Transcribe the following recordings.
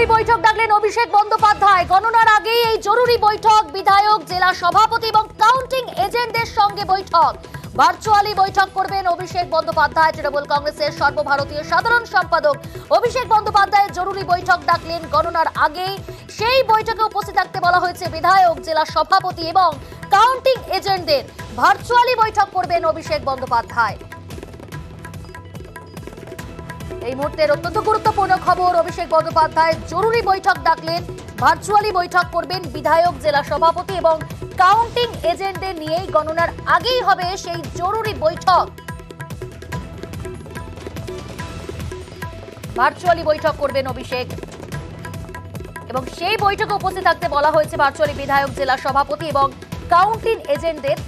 জরুরি বৈঠক ডাকলেন অভিষেক বন্দ্যোপাধ্যায়। গণনার আগেই এই জরুরি বৈঠক, বিধায়ক, জেলা সভাপতি এবং কাউন্টিং এজেন্টদের সঙ্গে বৈঠক। ভার্চুয়ালি বৈঠক করবেন অভিষেক বন্দ্যোপাধ্যায়। তৃণমূল কংগ্রেসের সর্বভারতীয় সাধারণ সম্পাদক অভিষেক বন্দ্যোপাধ্যায় জরুরি বৈঠক ডাকলেন গণনার আগেই। সেই বৈঠকে উপস্থিত থাকতে বলা হয়েছে বিধায়ক, জেলা সভাপতি এবং কাউন্টিং এজেন্টদের। ভার্চুয়ালি বৈঠক করবেন অভিষেক বন্দ্যোপাধ্যায়। এই মুহূর্তের অত্যন্ত গুরুত্বপূর্ণ খবর, অভিষেক বন্দ্যোপাধ্যায় জরুরি বৈঠক ডাকলেন। ভার্চুয়ালি বৈঠক করবেন বিধায়ক, জেলা সভাপতি এবং কাউন্টিং এজেন্টদের নিয়েই। গণনার আগেই হবে সেই জরুরি বৈঠক। ভার্চুয়ালি বৈঠক করবেন অভিষেক এবং সেই বৈঠকে উপস্থিত থাকতে বলা হয়েছে ভার্চুয়ালি বিধায়ক, জেলা সভাপতি এবং কাউন্টিং এজেন্টদের।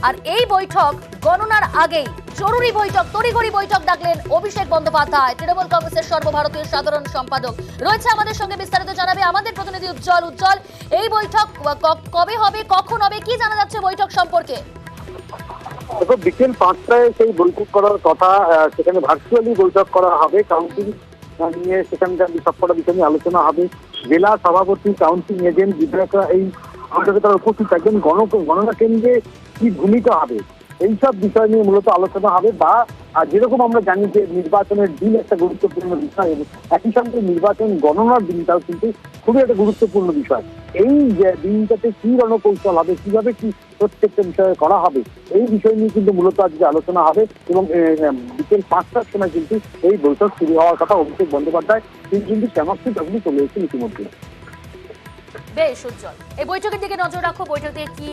আর এই বৈঠক গণনার আগেই জরুরি বৈঠক, তড়িঘড়ি বৈঠক ডাকলেন অভিষেক বন্দ্যোপাধ্যায়, তৃণমূল কংগ্রেসের সর্বভারতীয় সাধারণ সম্পাদক। রয়েছে আমাদের সঙ্গে, বিস্তারিত জানাবে আমাদের প্রতিনিধি উজ্জ্বল। উজ্জ্বল, এই বৈঠক কবে হবে, কখন হবে, কি জানা যাচ্ছে বৈঠক সম্পর্কে? দেখো, বিকেল 5টায় সেই বৈঠক করার কথা। সেখানে ভার্চুয়ালি বৈঠক করা হবে। কাউন্টিং নিয়ে সেখানকার সবকটা বিষয় নিয়ে আলোচনা হবে। জেলা সভাপতি, কাউন্টিং এজেন্ট, বিধায়করা এই বৈঠকে তারা উপস্থিত থাকবেন। গণনা কেন্দ্রে কি ভূমিকা হবে, এইসব বিষয় নিয়ে মূলত আলোচনা হবে। বা যেরকম আমরা জানি যে নির্বাচনের দিন একটা গুরুত্বপূর্ণ বিষয়, একই সঙ্গে নির্বাচন গণনার দিনটাও কিন্তু খুবই একটা গুরুত্বপূর্ণ বিষয়। এই দিনটাতে কি রণকৌশল হবে, কিভাবে কি প্রত্যেকটা বিষয়ে করা হবে, এই বিষয় নিয়ে কিন্তু মূলত আজকে আলোচনা হবে। এবং বিকেল 5টার সময় কিন্তু এই বৈঠক শুরু হওয়ার কথা। অভিষেক বন্দ্যোপাধ্যায় তিনি কিন্তু শ্যামাক্ষী তখনই চলে এসেছেন ইতিমধ্যে। বেশ উজ্জ্বল, এই বৈঠকের দিকে নজর রাখো। বৈঠক থেকে কি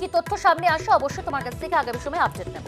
কি তথ্য সামনে আসে অবশ্যই তোমার কাছ থেকে আগামী সময় আপডেট নেব।